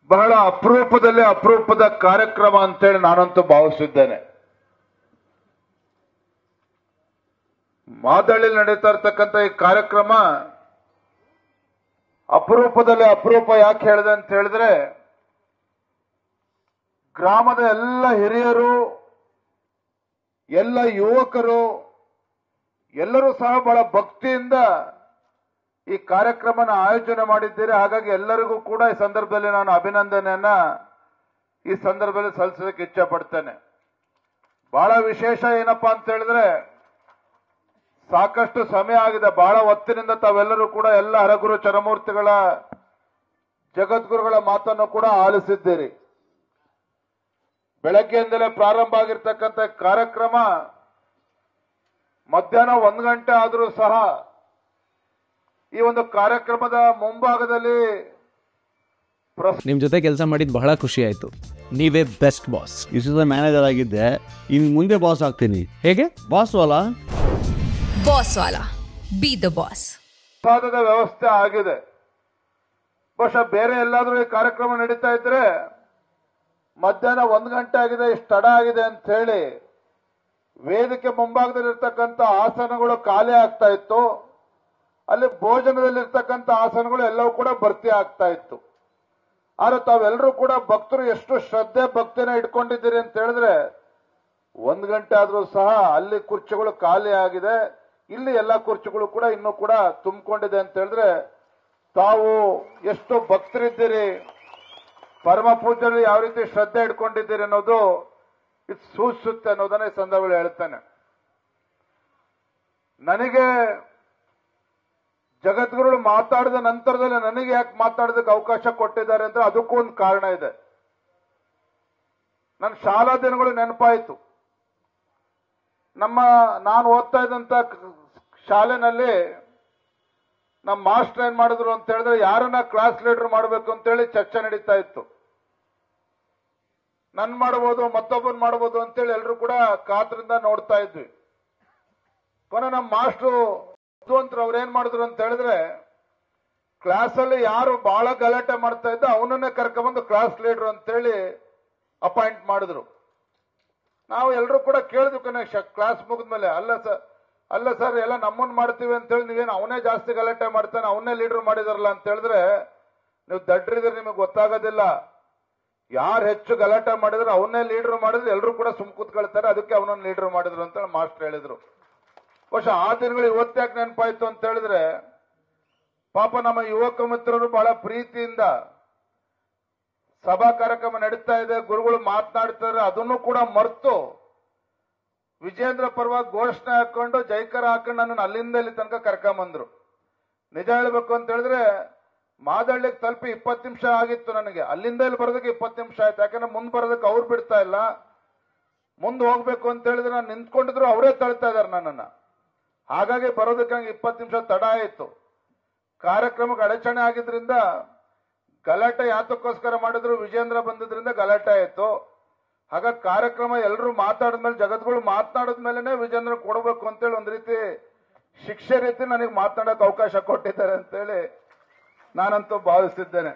ಬಹಳ ಅಪರೂಪದಲ್ಲಿ ಅಪರೂಪದ ಕಾರ್ಯಕ್ರಮ ಅಂತೇಳಿ ನಾನಂತೂ ಭಾವಿಸಿದ್ದೇನೆ. ಮಾದಳ್ಳಿಯಲ್ಲಿ ನಡೀತಾ ಇರ್ತಕ್ಕಂಥ ಈ ಕಾರ್ಯಕ್ರಮ ಅಪರೂಪದಲ್ಲಿ ಅಪರೂಪ ಯಾಕೆ ಹೇಳಿದೆ ಅಂತ ಹೇಳಿದ್ರೆ, ಗ್ರಾಮದ ಎಲ್ಲ ಹಿರಿಯರು, ಎಲ್ಲ ಯುವಕರು ಎಲ್ಲರೂ ಸಹ ಬಹಳ ಭಕ್ತಿಯಿಂದ ಈ ಕಾರ್ಯಕ್ರಮನ ಆಯೋಜನೆ ಮಾಡಿದ್ದೀರಿ. ಹಾಗಾಗಿ ಎಲ್ಲರಿಗೂ ಕೂಡ ಈ ಸಂದರ್ಭದಲ್ಲಿ ನಾನು ಅಭಿನಂದನೆಯನ್ನ ಈ ಸಂದರ್ಭದಲ್ಲಿ ಸಲ್ಲಿಸೋದಕ್ಕೆ ಇಚ್ಛೆ ಪಡ್ತೇನೆ. ಬಹಳ ವಿಶೇಷ ಏನಪ್ಪಾ ಅಂತ ಹೇಳಿದ್ರೆ, ಸಾಕಷ್ಟು ಸಮಯ ಆಗಿದೆ, ಬಹಳ ಹೊತ್ತಿನಿಂದ ತಾವೆಲ್ಲರೂ ಕೂಡ ಎಲ್ಲ ಹರಗುರು ಚರಮೂರ್ತಿಗಳ ಜಗದ್ಗುರುಗಳ ಮಾತನ್ನು ಕೂಡ ಆಲಿಸಿದ್ದೀರಿ. ಬೆಳಗ್ಗೆಯಿಂದಲೇ ಪ್ರಾರಂಭ ಆಗಿರ್ತಕ್ಕಂಥ ಕಾರ್ಯಕ್ರಮ ಮಧ್ಯಾಹ್ನ 1 ಗಂಟೆ ಆದರೂ ಸಹ ಈ ಒಂದು ಕಾರ್ಯಕ್ರಮದ ಮುಂಭಾಗದಲ್ಲಿ ನಿಮ್ ಜೊತೆ ಕೆಲಸ ಮಾಡಿದ್ ಬಹಳ ಖುಷಿ ಆಯ್ತು. ನೀವೇ ಬೆಸ್ಟ್ ಬಾಸ್. ಇಷ್ಟದ ಮ್ಯಾನೇಜರ್ ಆಗಿದ್ದೆ, ಇನ್ನು ಮುಂದೆ ಬಾಸ್ ಆಗ್ತೀನಿ. ಹೇಗೆ? ಬಾಸ್ ವಾಲಾ ಬಿ ದ ಬಾಸ್. ಪ್ರಸಾದದ ವ್ಯವಸ್ಥೆ ಆಗಿದೆ. ಬಹುಶಃ ಬೇರೆ ಎಲ್ಲಾದ್ರೂ ಈ ಕಾರ್ಯಕ್ರಮ ನಡೀತಾ ಇದ್ರೆ ಮಧ್ಯಾಹ್ನ 1 ಗಂಟೆ ಆಗಿದೆ, ಇಷ್ಟು ತಡ ಆಗಿದೆ ಅಂತ ಹೇಳಿ ವೇದಿಕೆ ಮುಂಭಾಗದಲ್ಲಿರ್ತಕ್ಕಂಥ ಆಸನಗಳು ಖಾಲಿ ಆಗ್ತಾ ಇತ್ತು. ಅಲ್ಲಿ ಭೋಜನದಲ್ಲಿರ್ತಕ್ಕಂಥ ಆಸನಗಳು ಎಲ್ಲವೂ ಕೂಡ ಭರ್ತಿ ಆಗ್ತಾ ಇತ್ತು. ಆದ್ರೆ ತಾವೆಲ್ಲರೂ ಕೂಡ ಭಕ್ತರು ಎಷ್ಟು ಶ್ರದ್ಧೆ ಭಕ್ತಿನ ಇಟ್ಕೊಂಡಿದ್ದೀರಿ ಅಂತ ಹೇಳಿದ್ರೆ 1 ಗಂಟೆ ಆದ್ರೂ ಸಹ ಅಲ್ಲಿ ಕುರ್ಚಿಗಳು ಖಾಲಿ ಆಗಿದೆ, ಇಲ್ಲಿ ಎಲ್ಲ ಕುರ್ಚಿಗಳು ಕೂಡ ಇನ್ನೂ ಕೂಡ ತುಂಬಿಕೊಂಡಿದೆ ಅಂತ ಹೇಳಿದ್ರೆ ತಾವು ಎಷ್ಟು ಭಕ್ತರಿದ್ದೀರಿ, ಪರಮ ಪೂಜ್ಯರು ಯಾವ ರೀತಿ ಶ್ರದ್ಧೆ ಇಟ್ಕೊಂಡಿದ್ದೀರಿ ಅನ್ನೋದು ಇದು ಸೂಚಿಸುತ್ತೆ ಅನ್ನೋದನ್ನ ಈ ಸಂದರ್ಭದಲ್ಲಿ ಹೇಳ್ತೇನೆ. ನನಗೆ ಜಗದ್ಗುರುಗಳು ಮಾತಾಡಿದ ನಂತರದಲ್ಲಿ ನನಗೆ ಯಾಕೆ ಮಾತಾಡೋದಕ್ಕೆ ಅವಕಾಶ ಕೊಟ್ಟಿದ್ದಾರೆ ಅಂದ್ರೆ ಅದಕ್ಕೂ ಒಂದು ಕಾರಣ ಇದೆ. ನನ್ನ ಶಾಲಾ ದಿನಗಳು ನೆನಪಾಯಿತು. ನಾನು ಓದ್ತಾ ಇದ್ದಂತ ಶಾಲೆನಲ್ಲಿ ನಮ್ಮ ಮಾಸ್ಟರ್ ಏನ್ ಮಾಡಿದ್ರು ಅಂತ ಹೇಳಿದ್ರೆ, ಯಾರನ್ನ ಕ್ಲಾಸ್ ಲೀಡರ್ ಮಾಡಬೇಕು ಅಂತೇಳಿ ಚರ್ಚೆ ನಡೀತಾ ಇತ್ತು. ನನ್ ಮಾಡಬಹುದು, ಮತ್ತೊಬ್ಬನ್ ಮಾಡಬಹುದು ಅಂತೇಳಿ ಎಲ್ಲರೂ ಕೂಡ ಕಾತರಿಂದ ನೋಡ್ತಾ ಇದ್ವಿ. ಕೊನೆ ನಮ್ಮ ಮಾಸ್ಟ್ರು ಅವ್ರು ಏನ್ ಮಾಡಿದ್ರು ಅಂತ ಹೇಳಿದ್ರೆ, ಕ್ಲಾಸಲ್ಲಿ ಯಾರು ಬಹಳ ಗಲಾಟೆ ಮಾಡ್ತಾ ಇದ್ದ ಅವನನ್ನೇ ಕರ್ಕೊಂಡ್ಬಂದು ಕ್ಲಾಸ್ ಲೀಡರ್ ಅಂತೇಳಿ ಅಪಾಯಿಂಟ್ ಮಾಡಿದ್ರು. ನಾವು ಎಲ್ಲರೂ ಕೂಡ ಕೇಳಿದ್ವಿ ಕ್ಲಾಸ್ ಮುಗಿದ್ಮೇಲೆ, ಅಲ್ಲ ಸರ್ ಎಲ್ಲ ನಮ್ಮನ್ನ ಮಾಡ್ತೀವಿ ಅಂತೇಳಿ ನೀವೇನು ಅವನೇ ಜಾಸ್ತಿ ಗಲಾಟೆ ಮಾಡ್ತಾನೆ, ಅವನ್ನೇ ಲೀಡರ್ ಮಾಡಿದಾರಲ್ಲ ಅಂತ ಹೇಳಿದ್ರೆ ನೀವು ದಡ್ರಿದ್ರೆ ನಿಮಗೆ ಗೊತ್ತಾಗೋದಿಲ್ಲ. ಯಾರು ಹೆಚ್ಚು ಗಲಾಟೆ ಮಾಡಿದ್ರೆ ಅವನ್ನೇ ಲೀಡರ್ ಮಾಡಿದ್ರೆ ಎಲ್ಲರೂ ಕೂಡ ಸುಮ್ ಕೂತ್ಕೊಳ್ತಾರೆ, ಅದಕ್ಕೆ ಅವನನ್ನ ಲೀಡರ್ ಮಾಡಿದ್ರು ಅಂತ ಮಾಸ್ಟರ್ ಹೇಳಿದ್ರು. ಬಹುಶಃ ಆ ದಿನಗಳು ಇವತ್ತಾಕೆ ನೆನಪಾಯ್ತು ಅಂತ ಹೇಳಿದ್ರೆ, ಪಾಪ ನಮ್ಮ ಯುವಕ ಮಿತ್ರರು ಬಹಳ ಪ್ರೀತಿಯಿಂದ ಸಭಾ ಕಾರ್ಯಕ್ರಮ ನಡೀತಾ ಇದೆ, ಗುರುಗಳು ಮಾತನಾಡ್ತಾರೆ, ಅದನ್ನು ಕೂಡ ಮರೆತು ವಿಜೇಂದ್ರ ಪರವಾಗಿ ಘೋಷಣೆ ಹಾಕೊಂಡು ಜೈಕಾರ ಹಾಕೊಂಡು ನನ್ನನ್ನು ಅಲ್ಲಿಂದ ಇಲ್ಲಿ ತನಕ ಕರ್ಕೊಂಬಂದ್ರು. ನಿಜ ಹೇಳ್ಬೇಕು ಅಂತ ಹೇಳಿದ್ರೆ ಮಾದಳ್ಳಿಗೆ ತಲುಪಿ 20 ನಿಮಿಷ ಆಗಿತ್ತು. ನನಗೆ ಅಲ್ಲಿಂದ ಇಲ್ಲಿ ಬರೋದಕ್ಕೆ 20 ನಿಮಿಷ ಆಯ್ತು. ಯಾಕಂದ್ರೆ ಮುಂದೆ ಬರೋದಕ್ಕೆ ಅವ್ರು ಬಿಡ್ತಾ ಇಲ್ಲ. ಮುಂದೆ ಹೋಗ್ಬೇಕು ಅಂತ ಹೇಳಿದ್ರೆ ನಾನು ನಿಂತ್ಕೊಂಡಿದ್ರು ಅವರೇ ತಳ್ತಾ ಇದಾರೆ ನನ್ನನ್ನ. ಹಾಗಾಗಿ ಬರೋದಕ್ಕೆ ನಂಗೆ 20 ನಿಮಿಷ ತಡ ಆಯಿತು. ಕಾರ್ಯಕ್ರಮಕ್ಕೆ ಅಡಚಣೆ ಆಗಿದ್ರಿಂದ ಗಲಾಟೆ ಯಾತಕ್ಕೋಸ್ಕರ ಮಾಡಿದ್ರು, ವಿಜೇಂದ್ರ ಬಂದಿದ್ರಿಂದ ಗಲಾಟೆ ಆಯಿತು. ಹಾಗಾಗಿ ಕಾರ್ಯಕ್ರಮ ಎಲ್ಲರೂ ಮಾತಾಡಿದ್ಮೇಲೆ, ಜಗದ್ಗಳು ಮಾತನಾಡಿದ್ಮೇಲೆ ವಿಜೇಂದ್ರ ಕೊಡಬೇಕು ಅಂತೇಳಿ ಒಂದು ರೀತಿ ಶಿಕ್ಷೆ ರೀತಿ ನನಗೆ ಮಾತನಾಡಕ್ಕೆ ಅವಕಾಶ ಕೊಟ್ಟಿದ್ದಾರೆ ಅಂತೇಳಿ ನಾನಂತೂ ಭಾವಿಸಿದ್ದೇನೆ.